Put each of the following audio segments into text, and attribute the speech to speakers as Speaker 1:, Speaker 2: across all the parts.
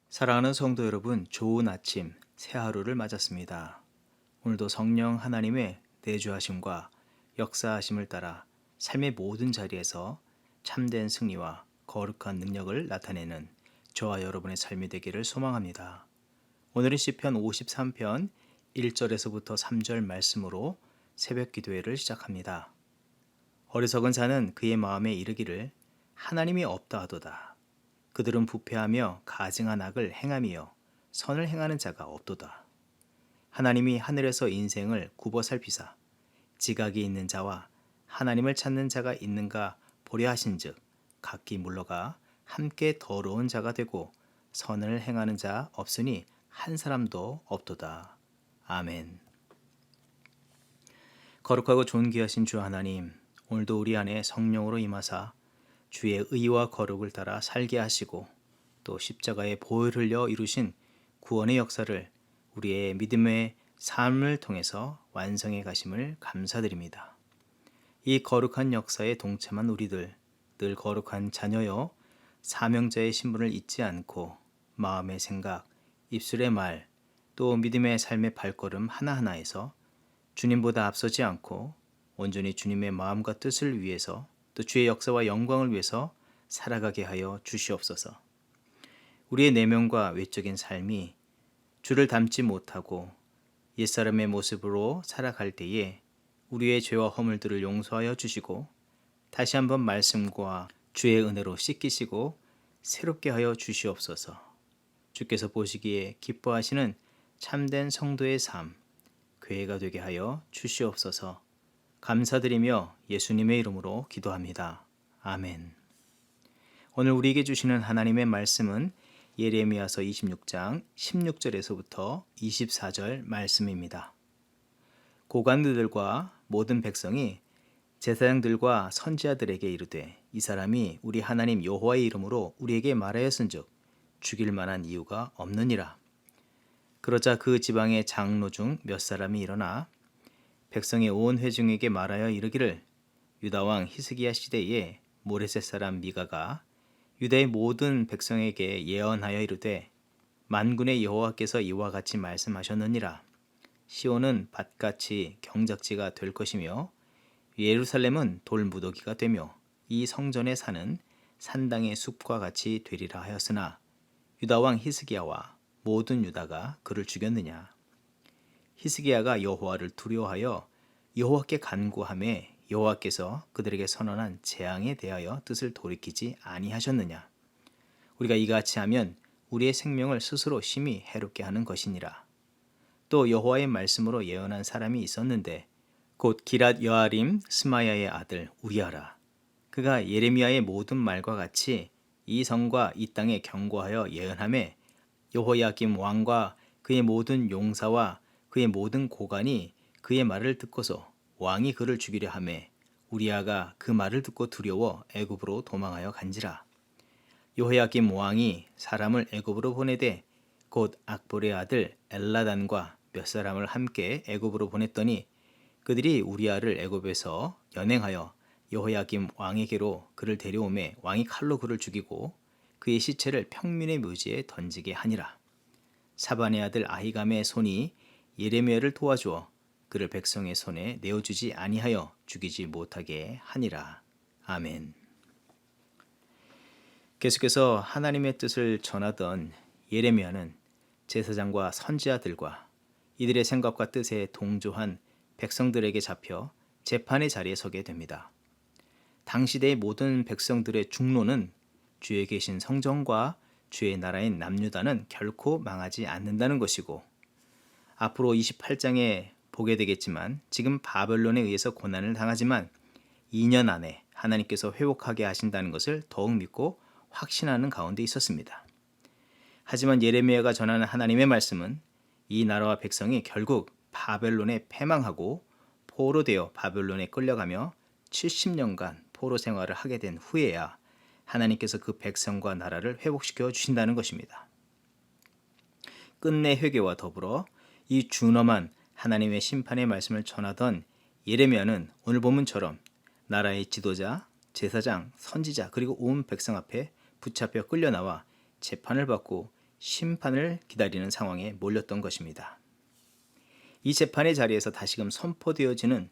Speaker 1: 사랑하는 성도 여러분, 좋은 아침, 새 하루를 맞았습니다. 오늘도 성령 하나님의 내주하심과 역사하심을 따라 삶의 모든 자리에서 참된 승리와 거룩한 능력을 나타내는 저와 여러분의 삶이 되기를 소망합니다. 오늘은 시편 53편 1절에서부터 3절 말씀으로 새벽 기도회를 시작합니다. 어리석은 자는 그의 마음에 이르기를 하나님이 없다 하도다. 그들은 부패하며 가증한 악을 행함이요 선을 행하는 자가 없도다. 하나님이 하늘에서 인생을 굽어 살피사 지각이 있는 자와 하나님을 찾는 자가 있는가 보려 하신즉 각기 물러가 함께 더러운 자가 되고 선을 행하는 자 없으니 한 사람도 없도다. 아멘. 거룩하고 존귀하신 주 하나님, 오늘도 우리 안에 성령으로 임하사 주의 의와 거룩을 따라 살게 하시고 또 십자가의 보혈을 흘려 이루신 구원의 역사를 우리의 믿음의 삶을 통해서 완성해 가심을 감사드립니다. 이 거룩한 역사에 동참한 우리들, 늘 거룩한 자녀여 사명자의 신분을 잊지 않고 마음의 생각, 입술의 말, 또 믿음의 삶의 발걸음 하나하나에서 주님보다 앞서지 않고 온전히 주님의 마음과 뜻을 위해서 또 주의 역사와 영광을 위해서 살아가게 하여 주시옵소서. 우리의 내면과 외적인 삶이 주를 닮지 못하고 옛사람의 모습으로 살아갈 때에 우리의 죄와 허물들을 용서하여 주시고 다시 한번 말씀과 주의 은혜로 씻기시고 새롭게 하여 주시옵소서. 주께서 보시기에 기뻐하시는 참된 성도의 삶, 교회가 되게 하여 주시옵소서. 감사드리며 예수님의 이름으로 기도합니다. 아멘. 오늘 우리에게 주시는 하나님의 말씀은 예레미야서 26장 16절에서부터 24절 말씀입니다. 고관들과 모든 백성이 제사장들과 선지자들에게 이르되 이 사람이 우리 하나님 여호와의 이름으로 우리에게 말하였은즉 죽일 만한 이유가 없느니라. 그러자 그 지방의 장로 중 몇 사람이 일어나 백성의 온 회중에게 말하여 이르기를 유다 왕 히스기야 시대에 모레셋 사람 미가가 유다의 모든 백성에게 예언하여 이르되 만군의 여호와께서 이와 같이 말씀하셨느니라. 시온은 밭같이 경작지가 될 것이며 예루살렘은 돌무더기가 되며 이 성전에 사는 산당의 숲과 같이 되리라 하였으나 유다 왕 히스기야와 모든 유다가 그를 죽였느냐. 히스기야가 여호와를 두려워하여 여호와께 간구하매 여호와께서 그들에게 선언한 재앙에 대하여 뜻을 돌이키지 아니하셨느냐. 우리가 이같이 하면 우리의 생명을 스스로 심히 해롭게 하는 것이니라. 또 여호와의 말씀으로 예언한 사람이 있었는데 곧 기랏 여아림 스마야의 아들 우리아라. 그가 예레미야의 모든 말과 같이 이 성과 이 땅에 경고하여 예언하매 여호야김 왕과 그의 모든 용사와 그의 모든 고관이 그의 말을 듣고서 왕이 그를 죽이려 하매 우리아가 그 말을 듣고 두려워 애굽으로 도망하여 간지라. 여호야김 왕이 사람을 애굽으로 보내되 곧 악볼의 아들 엘라단과 몇 사람을 함께 애굽으로 보냈더니 그들이 우리아를 애굽에서 연행하여 여호야김 왕에게로 그를 데려오매 왕이 칼로 그를 죽이고 그의 시체를 평민의 묘지에 던지게 하니라. 사반의 아들 아히감의 손이 예레미야를 도와주어 그를 백성의 손에 내어주지 아니하여 죽이지 못하게 하니라. 아멘. 계속해서 하나님의 뜻을 전하던 예레미야는 제사장과 선지자들과 이들의 생각과 뜻에 동조한 백성들에게 잡혀 재판의 자리에 서게 됩니다. 당시대의 모든 백성들의 중로는 주에 계신 성전과 주의 나라인 남유다는 결코 망하지 않는다는 것이고 앞으로 28장에 보게 되겠지만 지금 바벨론에 의해서 고난을 당하지만 2년 안에 하나님께서 회복하게 하신다는 것을 더욱 믿고 확신하는 가운데 있었습니다. 하지만 예레미야가 전하는 하나님의 말씀은 이 나라와 백성이 결국 바벨론에 패망하고 포로되어 바벨론에 끌려가며 70년간 포로 생활을 하게 된 후에야 하나님께서 그 백성과 나라를 회복시켜 주신다는 것입니다. 끝내 회개와 더불어 이 준엄한 하나님의 심판의 말씀을 전하던 예레미야는 오늘 본문처럼 나라의 지도자, 제사장, 선지자 그리고 온 백성 앞에 붙잡혀 끌려나와 재판을 받고 심판을 기다리는 상황에 몰렸던 것입니다. 이 재판의 자리에서 다시금 선포되어지는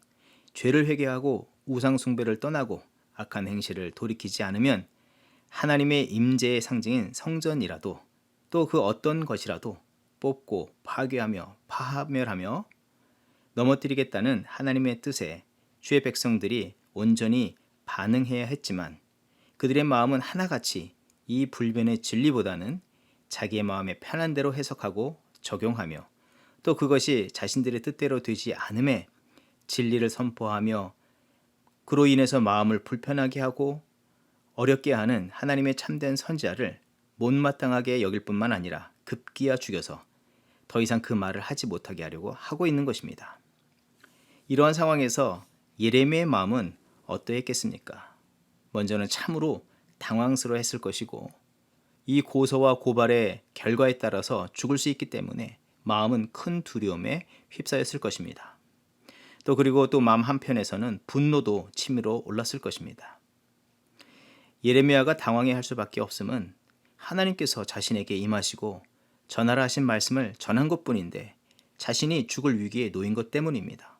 Speaker 1: 죄를 회개하고 우상 숭배를 떠나고 악한 행실을 돌이키지 않으면 하나님의 임재의 상징인 성전이라도 또 그 어떤 것이라도 뽑고 파괴하며 파멸하며 넘어뜨리겠다는 하나님의 뜻에 주의 백성들이 온전히 반응해야 했지만 그들의 마음은 하나같이 이 불변의 진리보다는 자기의 마음에 편한 대로 해석하고 적용하며 또 그것이 자신들의 뜻대로 되지 않음에 진리를 선포하며 그로 인해서 마음을 불편하게 하고 어렵게 하는 하나님의 참된 선지자를 못마땅하게 여길 뿐만 아니라 급기야 죽여서 더 이상 그 말을 하지 못하게 하려고 하고 있는 것입니다. 이러한 상황에서 예레미야의 마음은 어떠했겠습니까? 먼저는 참으로 당황스러워했을 것이고 이 고소와 고발의 결과에 따라서 죽을 수 있기 때문에 마음은 큰 두려움에 휩싸였을 것입니다. 그리고 또 마음 한편에서는 분노도 치밀어 올랐을 것입니다. 예레미야가 당황해할 수밖에 없음은 하나님께서 자신에게 임하시고 전하라 하신 말씀을 전한 것뿐인데 자신이 죽을 위기에 놓인 것 때문입니다.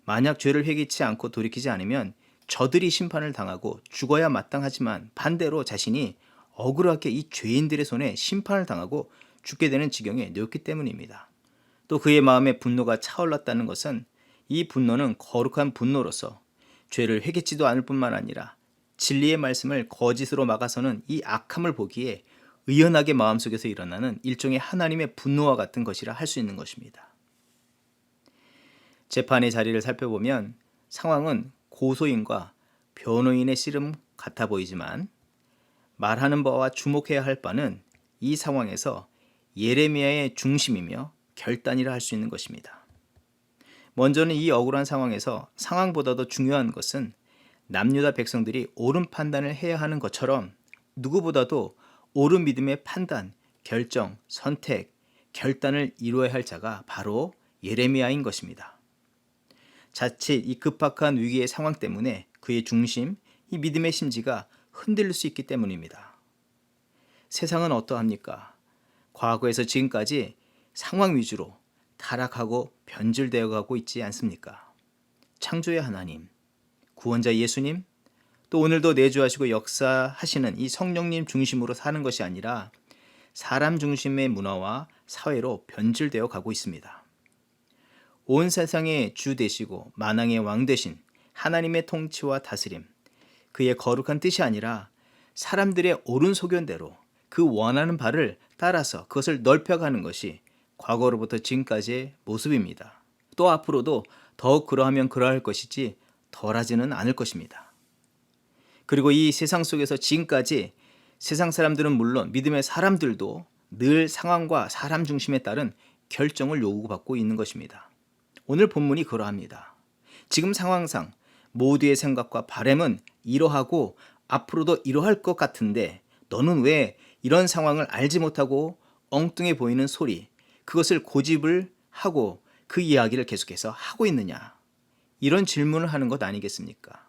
Speaker 1: 만약 죄를 회개치 않고 돌이키지 않으면 저들이 심판을 당하고 죽어야 마땅하지만 반대로 자신이 억울하게 이 죄인들의 손에 심판을 당하고 죽게 되는 지경에 놓였기 때문입니다. 또 그의 마음에 분노가 차올랐다는 것은 이 분노는 거룩한 분노로서 죄를 회개치도 않을 뿐만 아니라 진리의 말씀을 거짓으로 막아서는 이 악함을 보기에 의연하게 마음속에서 일어나는 일종의 하나님의 분노와 같은 것이라 할 수 있는 것입니다. 재판의 자리를 살펴보면 상황은 고소인과 변호인의 씨름 같아 보이지만 말하는 바와 주목해야 할 바는 이 상황에서 예레미야의 중심이며 결단이라 할 수 있는 것입니다. 먼저는 이 억울한 상황에서 상황보다도 중요한 것은 남유다 백성들이 옳은 판단을 해야 하는 것처럼 누구보다도 옳은 믿음의 판단, 결정, 선택, 결단을 이루어야 할 자가 바로 예레미야인 것입니다. 자칫 이 급박한 위기의 상황 때문에 그의 중심, 이 믿음의 심지가 흔들릴 수 있기 때문입니다. 세상은 어떠합니까? 과거에서 지금까지 상황 위주로 타락하고 변질되어 가고 있지 않습니까? 창조의 하나님, 구원자 예수님, 또 오늘도 내주하시고 역사하시는 이 성령님 중심으로 사는 것이 아니라 사람 중심의 문화와 사회로 변질되어 가고 있습니다. 온 세상의 주 되시고 만왕의 왕 되신 하나님의 통치와 다스림, 그의 거룩한 뜻이 아니라 사람들의 옳은 소견대로 그 원하는 바를 따라서 그것을 넓혀가는 것이 과거로부터 지금까지의 모습입니다. 또 앞으로도 더욱 그러하면 그러할 것이지 덜하지는 않을 것입니다. 그리고 이 세상 속에서 지금까지 세상 사람들은 물론 믿음의 사람들도 늘 상황과 사람 중심에 따른 결정을 요구받고 있는 것입니다. 오늘 본문이 그러합니다. 지금 상황상 모두의 생각과 바람은 이러하고 앞으로도 이러할 것 같은데 너는 왜 이런 상황을 알지 못하고 엉뚱해 보이는 소리, 그것을 고집을 하고 그 이야기를 계속해서 하고 있느냐? 이런 질문을 하는 것 아니겠습니까?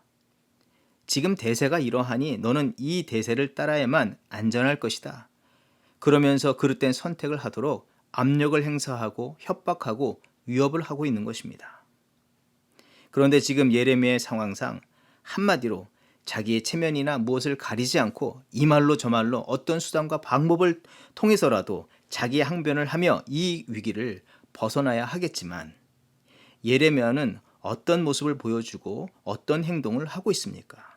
Speaker 1: 지금 대세가 이러하니 너는 이 대세를 따라야만 안전할 것이다. 그러면서 그릇된 선택을 하도록 압력을 행사하고 협박하고 위협을 하고 있는 것입니다. 그런데 지금 예레미야의 상황상 한마디로 자기의 체면이나 무엇을 가리지 않고 이 말로 저 말로 어떤 수단과 방법을 통해서라도 자기의 항변을 하며 이 위기를 벗어나야 하겠지만 예레미야는 어떤 모습을 보여주고 어떤 행동을 하고 있습니까?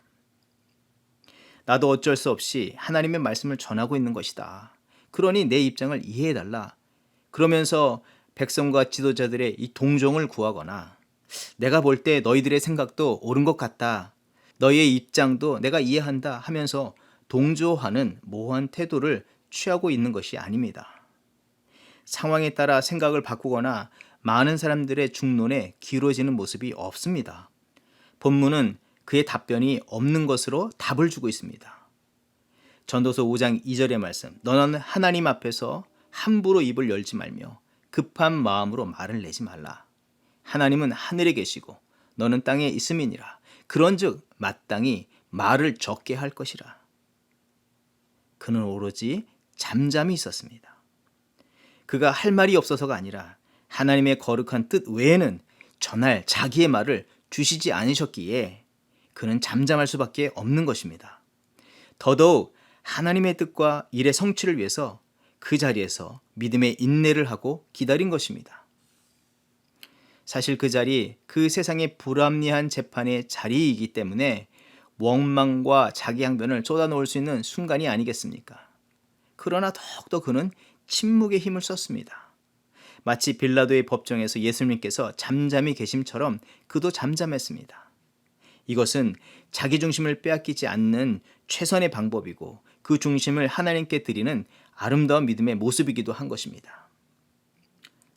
Speaker 1: 나도 어쩔 수 없이 하나님의 말씀을 전하고 있는 것이다. 그러니 내 입장을 이해해달라. 그러면서 백성과 지도자들의 이 동정을 구하거나 내가 볼 때 너희들의 생각도 옳은 것 같다. 너희의 입장도 내가 이해한다 하면서 동조하는 모호한 태도를 취하고 있는 것이 아닙니다. 상황에 따라 생각을 바꾸거나 많은 사람들의 중론에 기울어지는 모습이 없습니다. 본문은 그의 답변이 없는 것으로 답을 주고 있습니다. 전도서 5장 2절의 말씀, 너는 하나님 앞에서 함부로 입을 열지 말며 급한 마음으로 말을 내지 말라. 하나님은 하늘에 계시고 너는 땅에 있음이니라. 그런즉 마땅히 말을 적게 할 것이라. 그는 오로지 잠잠히 있었습니다. 그가 할 말이 없어서가 아니라 하나님의 거룩한 뜻 외에는 전할 자기의 말을 주시지 않으셨기에 그는 잠잠할 수밖에 없는 것입니다. 더더욱 하나님의 뜻과 일의 성취를 위해서 그 자리에서 믿음의 인내를 하고 기다린 것입니다. 사실 그 자리, 그 세상의 불합리한 재판의 자리이기 때문에 원망과 자기 항변을 쏟아놓을 수 있는 순간이 아니겠습니까? 그러나 더욱더 그는 침묵의 힘을 썼습니다. 마치 빌라도의 법정에서 예수님께서 잠잠히 계심처럼 그도 잠잠했습니다. 이것은 자기 중심을 빼앗기지 않는 최선의 방법이고 그 중심을 하나님께 드리는 아름다운 믿음의 모습이기도 한 것입니다.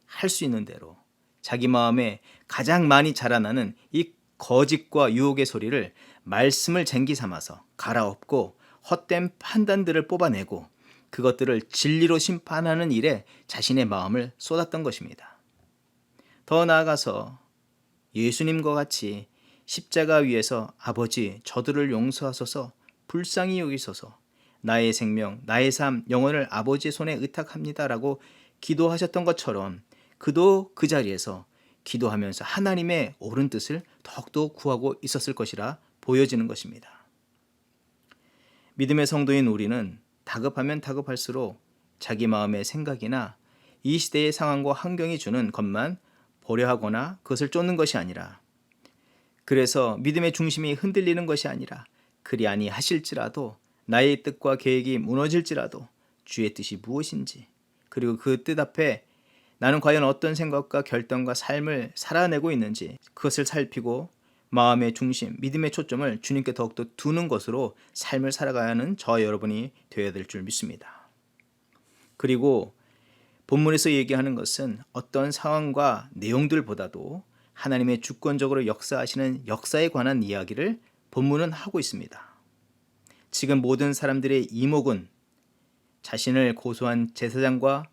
Speaker 1: 할 수 있는 대로 자기 마음에 가장 많이 자라나는 이 거짓과 유혹의 소리를 말씀을 쟁기 삼아서 갈아엎고 헛된 판단들을 뽑아내고 그것들을 진리로 심판하는 일에 자신의 마음을 쏟았던 것입니다. 더 나아가서 예수님과 같이 십자가 위에서 아버지 저들을 용서하소서 불쌍히 여기소서 나의 생명 나의 삶 영혼을 아버지의 손에 의탁합니다라고 기도하셨던 것처럼 그도 그 자리에서 기도하면서 하나님의 옳은 뜻을 더욱더 구하고 있었을 것이라 보여지는 것입니다. 믿음의 성도인 우리는 다급하면 다급할수록 자기 마음의 생각이나 이 시대의 상황과 환경이 주는 것만 보려 하거나 그것을 쫓는 것이 아니라 그래서 믿음의 중심이 흔들리는 것이 아니라 그리 아니하실지라도 나의 뜻과 계획이 무너질지라도 주의 뜻이 무엇인지 그리고 그 뜻 앞에 나는 과연 어떤 생각과 결정과 삶을 살아내고 있는지 그것을 살피고 마음의 중심, 믿음의 초점을 주님께 더욱더 두는 것으로 삶을 살아가야 하는 저와 여러분이 되어야 될 줄 믿습니다. 그리고 본문에서 얘기하는 것은 어떤 상황과 내용들보다도 하나님의 주권적으로 역사하시는 역사에 관한 이야기를 본문은 하고 있습니다. 지금 모든 사람들의 이목은 자신을 고소한 제사장과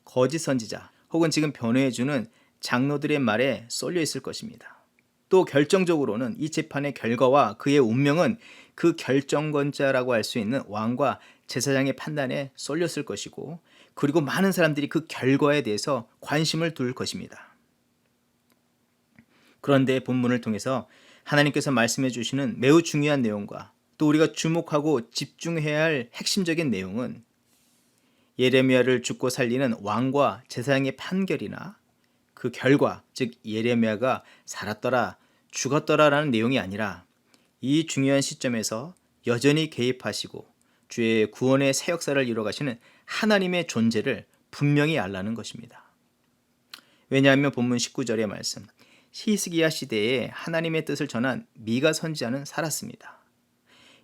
Speaker 1: 거짓 선지자 혹은 지금 변호해주는 장로들의 말에 쏠려 있을 것입니다. 또 결정적으로는 이 재판의 결과와 그의 운명은 그 결정권자라고 할 수 있는 왕과 제사장의 판단에 쏠렸을 것이고 그리고 많은 사람들이 그 결과에 대해서 관심을 둘 것입니다. 그런데 본문을 통해서 하나님께서 말씀해 주시는 매우 중요한 내용과 또 우리가 주목하고 집중해야 할 핵심적인 내용은 예레미야를 죽고 살리는 왕과 제사장의 판결이나 그 결과, 즉 예레미야가 살았더라, 죽었더라라는 내용이 아니라 이 중요한 시점에서 여전히 개입하시고 주의 구원의 새 역사를 이뤄가시는 하나님의 존재를 분명히 알라는 것입니다. 왜냐하면 본문 19절의 말씀, 히스기야 시대에 하나님의 뜻을 전한 미가 선지자는 살았습니다.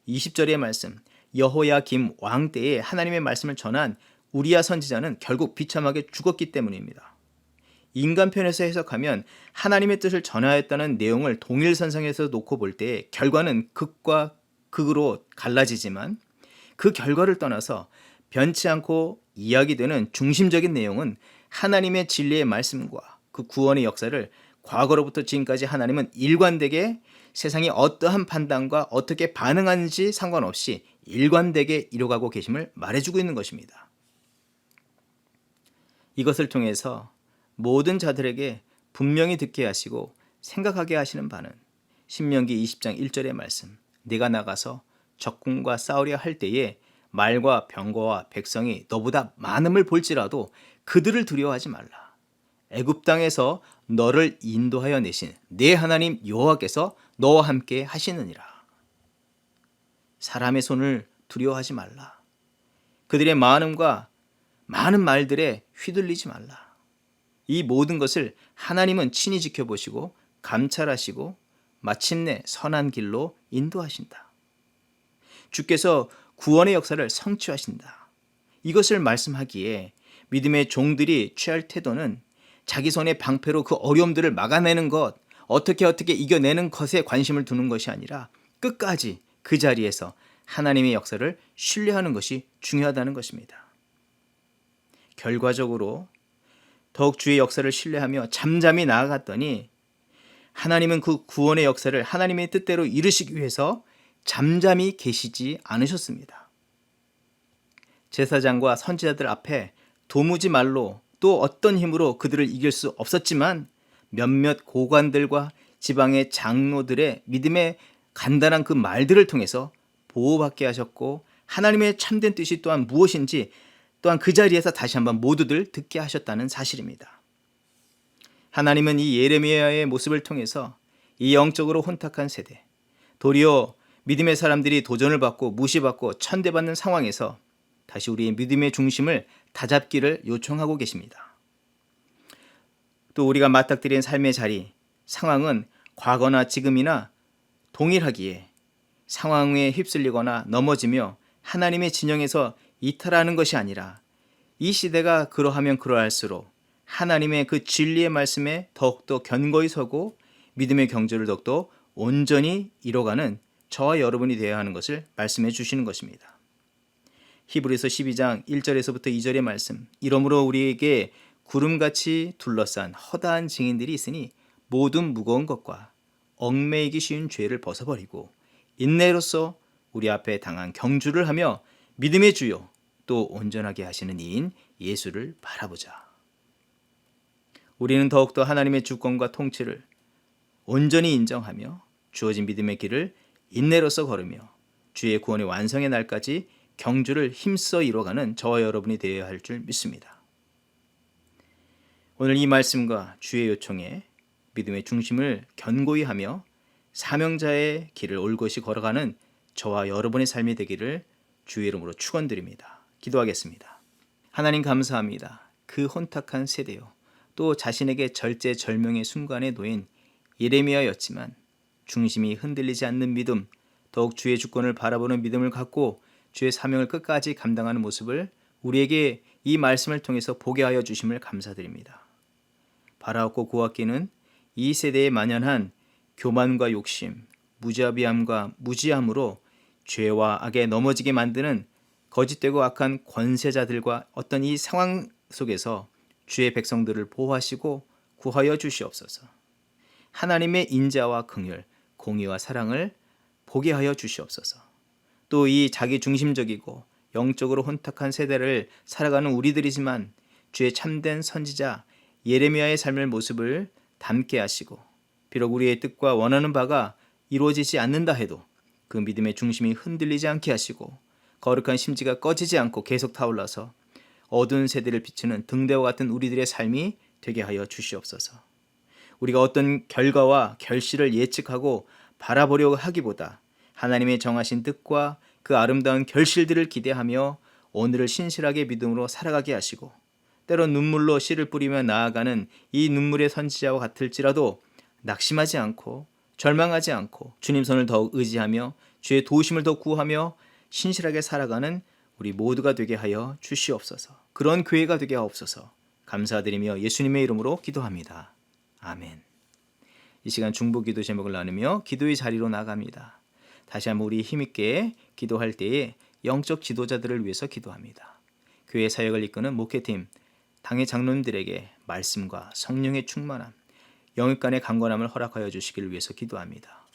Speaker 1: 20절의 말씀, 여호야김 왕 때에 하나님의 말씀을 전한 우리야 선지자는 결국 비참하게 죽었기 때문입니다. 인간 편에서 해석하면 하나님의 뜻을 전하였다는 내용을 동일선상에서 놓고 볼 때 결과는 극과 극으로 갈라지지만 그 결과를 떠나서 변치 않고 이야기되는 중심적인 내용은 하나님의 진리의 말씀과 그 구원의 역사를 과거로부터 지금까지 하나님은 일관되게 세상이 어떠한 판단과 어떻게 반응하는지 상관없이 일관되게 이뤄가고 계심을 말해주고 있는 것입니다. 이것을 통해서 모든 자들에게 분명히 듣게 하시고 생각하게 하시는 바는 신명기 20장 1절의 말씀, 네가 나가서 적군과 싸우려 할 때에 말과 병거와 백성이 너보다 많음을 볼지라도 그들을 두려워하지 말라. 애굽 땅에서 너를 인도하여 내신 네 하나님 여호와께서 너와 함께 하시느니라. 사람의 손을 두려워하지 말라. 그들의 많음과 많은 말들에 휘둘리지 말라. 이 모든 것을 하나님은 친히 지켜보시고 감찰하시고 마침내 선한 길로 인도하신다. 주께서 구원의 역사를 성취하신다. 이것을 말씀하기에 믿음의 종들이 취할 태도는 자기 손의 방패로 그 어려움들을 막아내는 것, 어떻게 이겨내는 것에 관심을 두는 것이 아니라 끝까지 그 자리에서 하나님의 역사를 신뢰하는 것이 중요하다는 것입니다. 결과적으로 더욱 주의 역사를 신뢰하며 잠잠히 나아갔더니 하나님은 그 구원의 역사를 하나님의 뜻대로 이루시기 위해서 잠잠히 계시지 않으셨습니다. 제사장과 선지자들 앞에 도무지 말로 또 어떤 힘으로 그들을 이길 수 없었지만 몇몇 고관들과 지방의 장로들의 믿음의 간단한 그 말들을 통해서 보호받게 하셨고 하나님의 참된 뜻이 또한 무엇인지 또한 그 자리에서 다시 한번 모두들 듣게 하셨다는 사실입니다. 하나님은 이 예레미야의 모습을 통해서 이 영적으로 혼탁한 세대, 도리어 믿음의 사람들이 도전을 받고 무시받고 천대받는 상황에서 다시 우리의 믿음의 중심을 다잡기를 요청하고 계십니다. 또 우리가 맞닥뜨린 삶의 자리, 상황은 과거나 지금이나 동일하기에 상황에 휩쓸리거나 넘어지며 하나님의 진영에서 이탈하는 것이 아니라 이 시대가 그러하면 그러할수록 하나님의 그 진리의 말씀에 더욱더 견고히 서고 믿음의 경주를 더욱더 온전히 이뤄가는 저와 여러분이 되어야 하는 것을 말씀해 주시는 것입니다. 히브리서 12장 1절에서부터 2절의 말씀, 이러므로 우리에게 구름같이 둘러싼 허다한 증인들이 있으니 모든 무거운 것과 얽매이기 쉬운 죄를 벗어버리고 인내로서 우리 앞에 당한 경주를 하며 믿음의 주요 또 온전하게 하시는 이인 예수를 바라보자. 우리는 더욱더 하나님의 주권과 통치를 온전히 인정하며 주어진 믿음의 길을 인내로서 걸으며 주의 구원의 완성의 날까지 경주를 힘써 이뤄가는 저와 여러분이 되어야 할 줄 믿습니다. 오늘 이 말씀과 주의 요청에 믿음의 중심을 견고히 하며 사명자의 길을 올곧이 걸어가는 저와 여러분의 삶이 되기를 주의 이름으로 축원드립니다. 기도하겠습니다. 하나님 감사합니다. 그 혼탁한 세대요, 또 자신에게 절제절명의 순간에 놓인 예레미야였지만 중심이 흔들리지 않는 믿음, 더욱 주의 주권을 바라보는 믿음을 갖고 주의 사명을 끝까지 감당하는 모습을 우리에게 이 말씀을 통해서 보게 하여 주심을 감사드립니다. 바라옵고 구하기는 이 세대에 만연한 교만과 욕심, 무자비함과 무지함으로 죄와 악에 넘어지게 만드는 거짓되고 악한 권세자들과 어떤 이 상황 속에서 주의 백성들을 보호하시고 구하여 주시옵소서. 하나님의 인자와 긍휼, 공의와 사랑을 보게 하여 주시옵소서. 또 이 자기중심적이고 영적으로 혼탁한 세대를 살아가는 우리들이지만 주의 참된 선지자 예레미야의 삶의 모습을 담게 하시고 비록 우리의 뜻과 원하는 바가 이루어지지 않는다 해도 그 믿음의 중심이 흔들리지 않게 하시고 거룩한 심지가 꺼지지 않고 계속 타올라서 어두운 세대를 비추는 등대와 같은 우리들의 삶이 되게 하여 주시옵소서. 우리가 어떤 결과와 결실을 예측하고 바라보려고 하기보다 하나님의 정하신 뜻과 그 아름다운 결실들을 기대하며 오늘을 신실하게 믿음으로 살아가게 하시고 때론 눈물로 씨를 뿌리며 나아가는 이 눈물의 선지자와 같을지라도 낙심하지 않고 절망하지 않고 주님 손을 더욱 의지하며 주의 도우심을 더 구하며 신실하게 살아가는 우리 모두가 되게 하여 주시옵소서. 그런 교회가 되게 하옵소서. 감사드리며 예수님의 이름으로 기도합니다. 아멘. 이 시간 중보기도 제목을 나누며 기도의 자리로 나갑니다. 다시 한번 우리 힘있게 기도할 때에 영적 지도자들을 위해서 기도합니다. 교회 사역을 이끄는 목회팀, 당의 장로님들에게 말씀과 성령의 충만함, 영육간의 강건함을 허락하여 주시기를 위해서 기도합니다.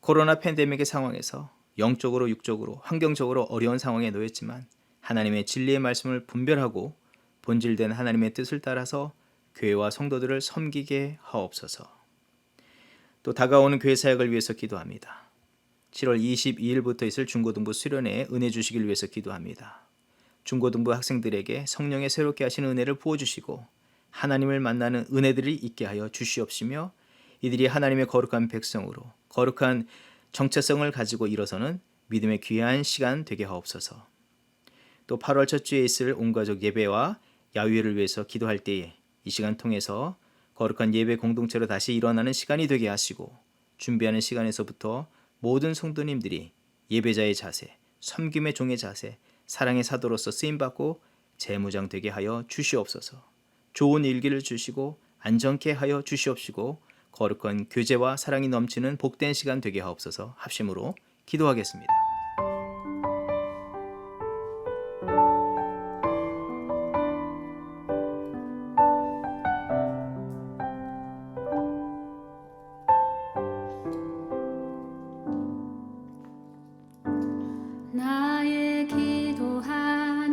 Speaker 1: 코로나 팬데믹의 상황에서 영적으로 육적으로 환경적으로 어려운 상황에 놓였지만 하나님의 진리의 말씀을 분별하고 본질된 하나님의 뜻을 따라서 교회와 성도들을 섬기게 하옵소서. 또 다가오는 교회 사역을 위해서 기도합니다. 7월 22일부터 있을 중고등부 수련회에 은혜 주시길 위해서 기도합니다. 중고등부 학생들에게 성령의 새롭게 하시는 은혜를 부어주시고 하나님을 만나는 은혜들이 있게 하여 주시옵시며 이들이 하나님의 거룩한 백성으로 거룩한 정체성을 가지고 일어서는 믿음의 귀한 시간 되게 하옵소서. 또 8월 첫 주에 있을 온가족 예배와 야유회를 위해서 기도할 때에 이 시간 통해서 거룩한 예배 공동체로 다시 일어나는 시간이 되게 하시고 준비하는 시간에서부터 모든 성도님들이 예배자의 자세, 섬김의 종의 자세, 사랑의 사도로서 쓰임받고 재무장 되게 하여 주시옵소서. 좋은 일기를 주시고 안전케 하여 주시옵시고 거룩한 교제와 사랑이 넘치는 복된 시간 되게 하옵소서. 합심으로 기도하겠습니다.
Speaker 2: 나의 기도한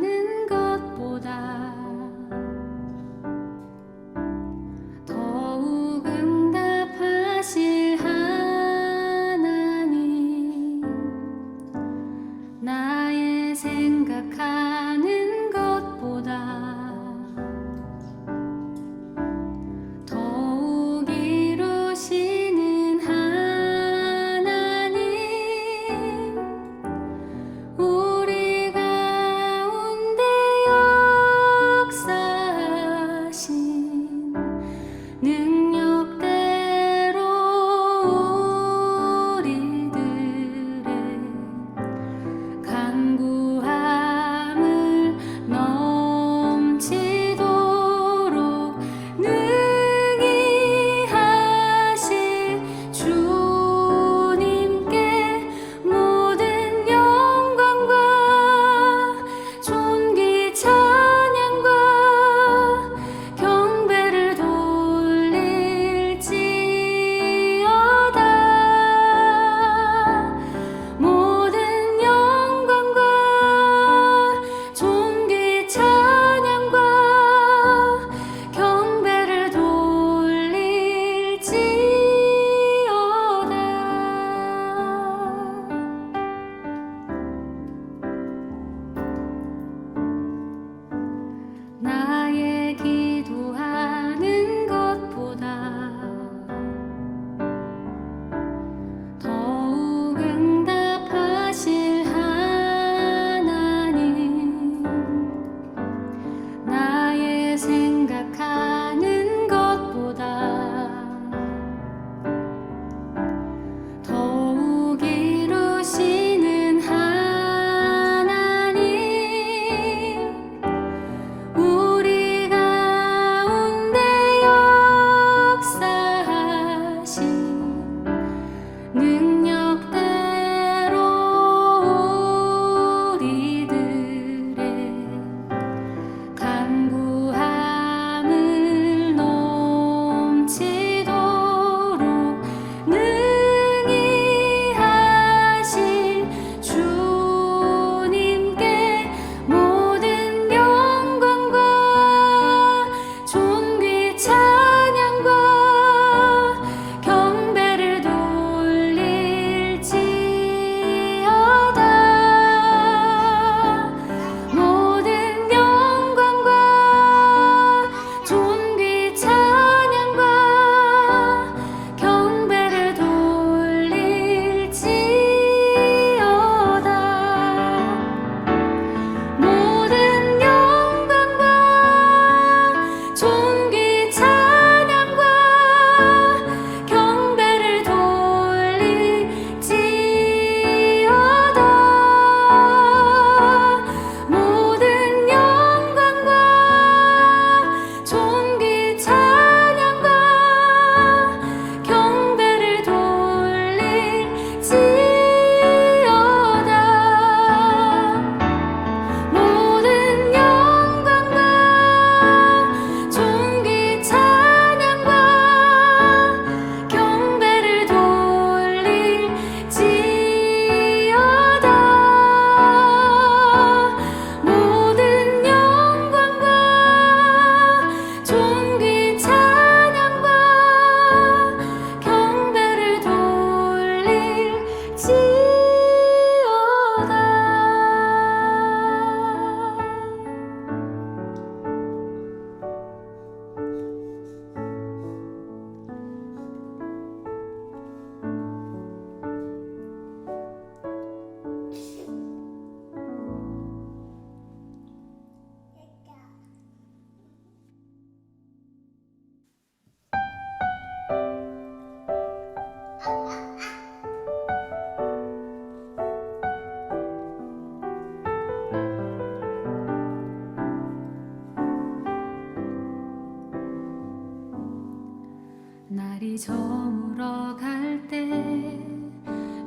Speaker 2: 저물어 갈 때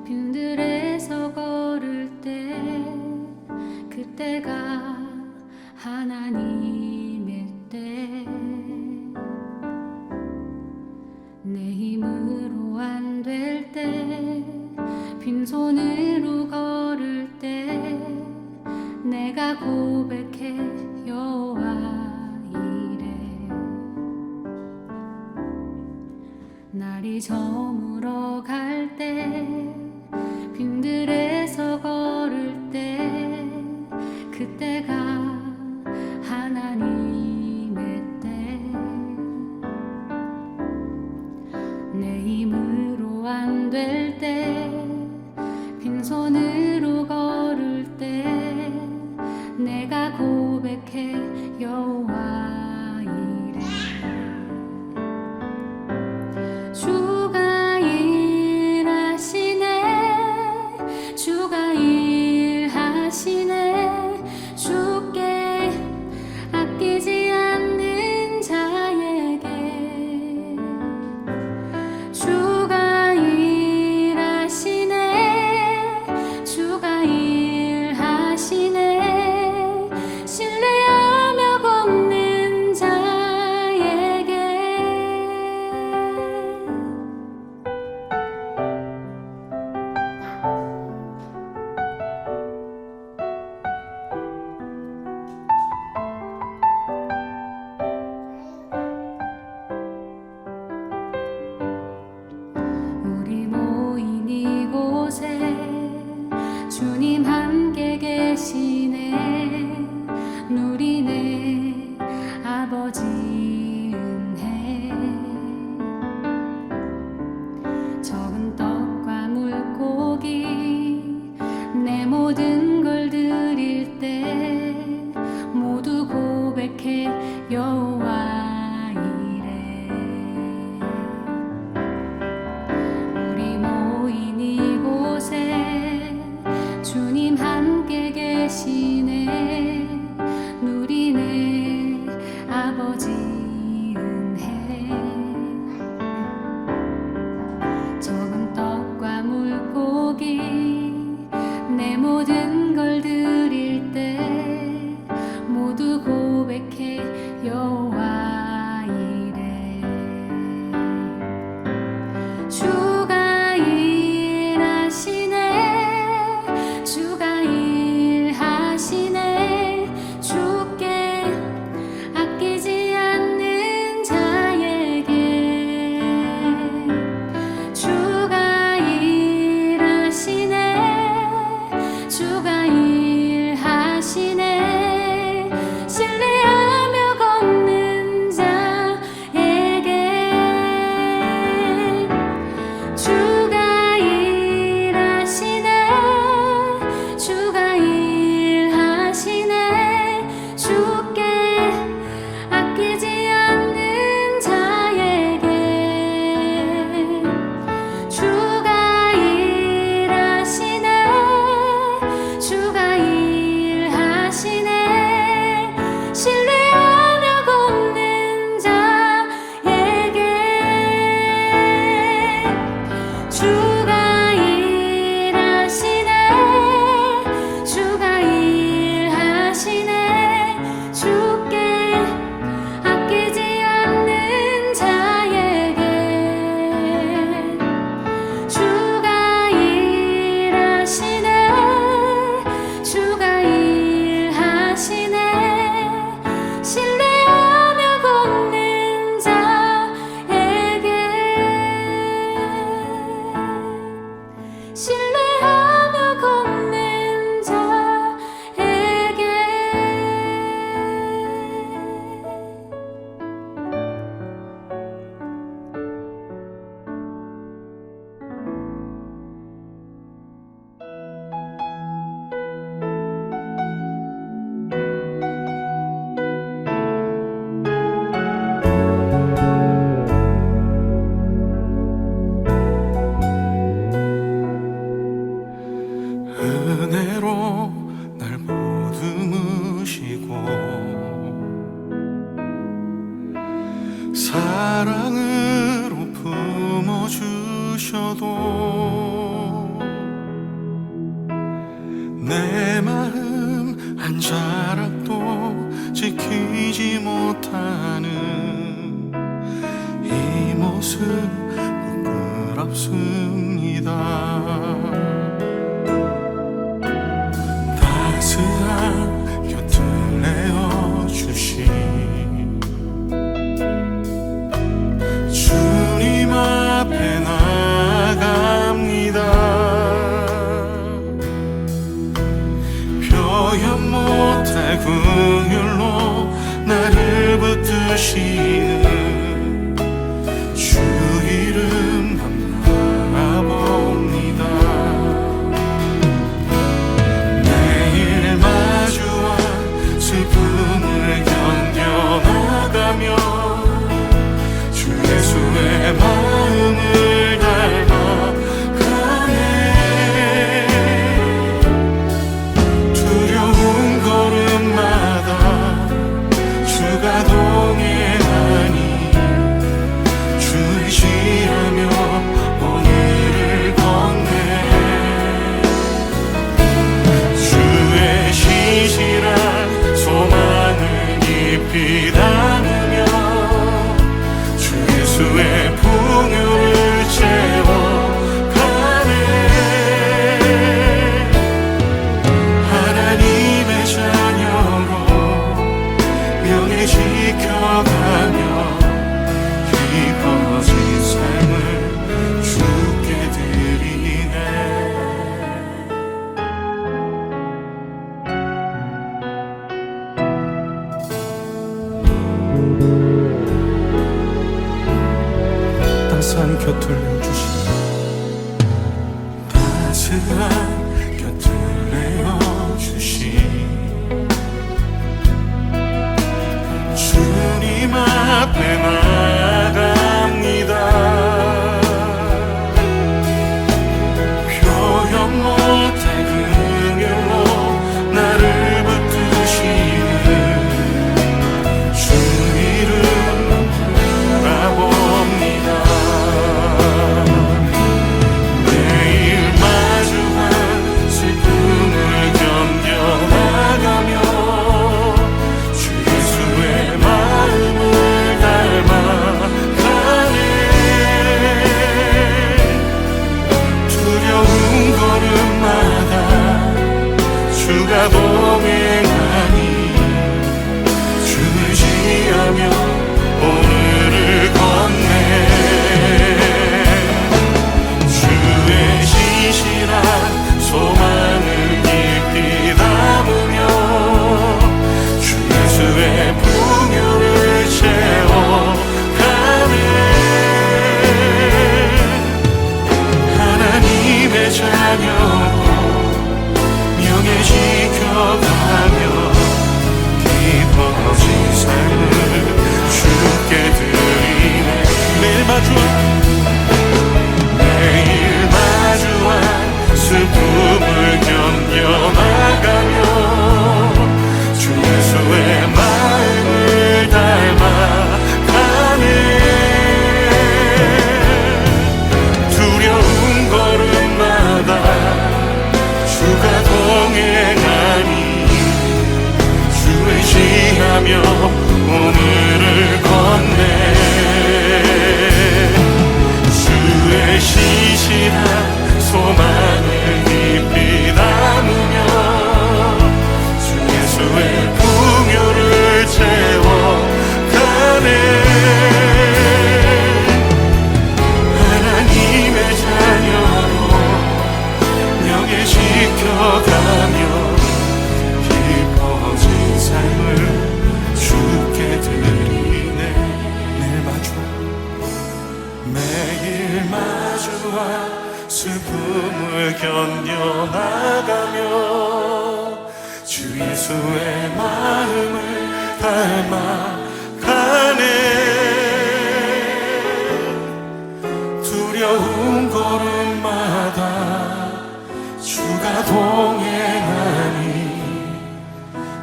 Speaker 2: 빈들에서 걸을 때 그때가 하나님의 때 내 힘으로 안 될 때 빈손으로 걸을 때 내가 고백해 여호와 이래 날이 저물어 갈 때 빈들에서 걸을 때 그때가 하나님의 때 내 힘으로 안 될 때 빈손으로 걸을 때 내가 고백해 여호와 이래 주가 일하시네 주가 일하시네 주께 아끼지 않는 자에게 주가 일하시네 주가 일하시네 신뢰하며 걷는 자에게 우리 모인 이곳에 주님 함께 계시네 누리네 아버지 은혜 적은 떡과 물고기 내 모든 걸 드릴 때 모두 고백해 여호와 이래 우리 모인 이곳에 주님 함께 계시네 누리네 아버지 은혜 적은 떡과 물고기 내 모든 걸 드릴 때 모두 고백해 여호와 이래 주가 일하시네 주가 일하시네 주께 아끼지 않는 자에게 주가 일하시네 주가 일하시네 신뢰하며 걷는 자에게 주가 일하시네 주가 일하시네 주께 아끼지 않는 자에게 주가 일하시네 주가 일하시네 신뢰하며 걷는 자에게 주가 일하시네 주가 일하시네 주께 아끼지 않는 자에게 주가 일하시네 주가 일하시네 신뢰하며 걷는 자에게 신뢰하며 걷는 자에게
Speaker 3: 은혜로 날 보듬으시고 사랑으로 무너져도 내 마음 한 자락도 지키지 못하는 이 모습 부끄럽습니다. 따스한 곁을 내어주신 주님 앞에 나갑니다. 표현 못할 긍휼로 나를 붙드시는 주 이름만 바라봅니다. 매일 마주한 슬픔을 견뎌나가며 주 예수의 마음을 닮아가네. 두려운 걸음마다 주가 동행하니 주 의지하며 오늘을 걷네. 주의 시시한 소망을 깊이 담으며 주 예수의 풍요를 채워가네. 하나님의 자녀로 명예 지켜가며 깊어진 삶을 주께 드리네. 따스한 곁을 내어주신 따스한 곁을 내어주신 주님 앞에 나갑니다. 표현 못할 긍휼로 나를 붙드시는 주 이름 바라봅니다. 매일 마주한 슬픔을 견뎌나가며 주 예수의 마음을 닮아가네. 두려운 걸음마다 주가 동행하니 주 의지하며 오늘을 걷네. 주의 시시한 소망을 깊이 담으며 주 예수의 풍요를 채워가네. 하나님의 자녀로 명예 지켜가며 깊어진 삶을 주께 드리네. 매일 마주한 슬픔을 견뎌나가며 주 예수의 마음을 닮아가네. 두려운 걸음마다 주가 동행하니 주 의지하며 오늘을 걷네. 주의 시시한 소망을 깊이 담으며 주 예수의 풍요를 채워가네. 하나님의 자녀로 명예 지켜가며 깊어진 삶을 주께 드리네. 매일 마주한 슬픔을 견뎌나가며 주 예수의 마음을 닮아가네. 두려운 걸음마다 주가 동행하니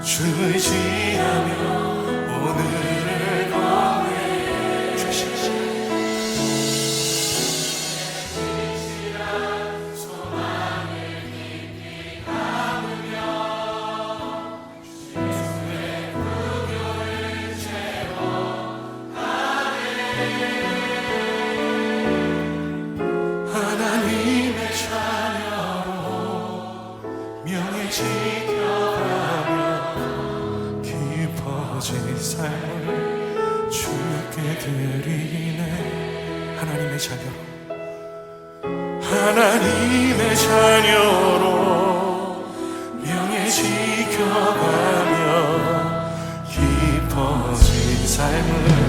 Speaker 3: 주 의지하며 오늘을 걷네. 주께 드리네. 하나님의 자녀로, 하나님의 자녀로 명예 지켜가며 깊어진 삶을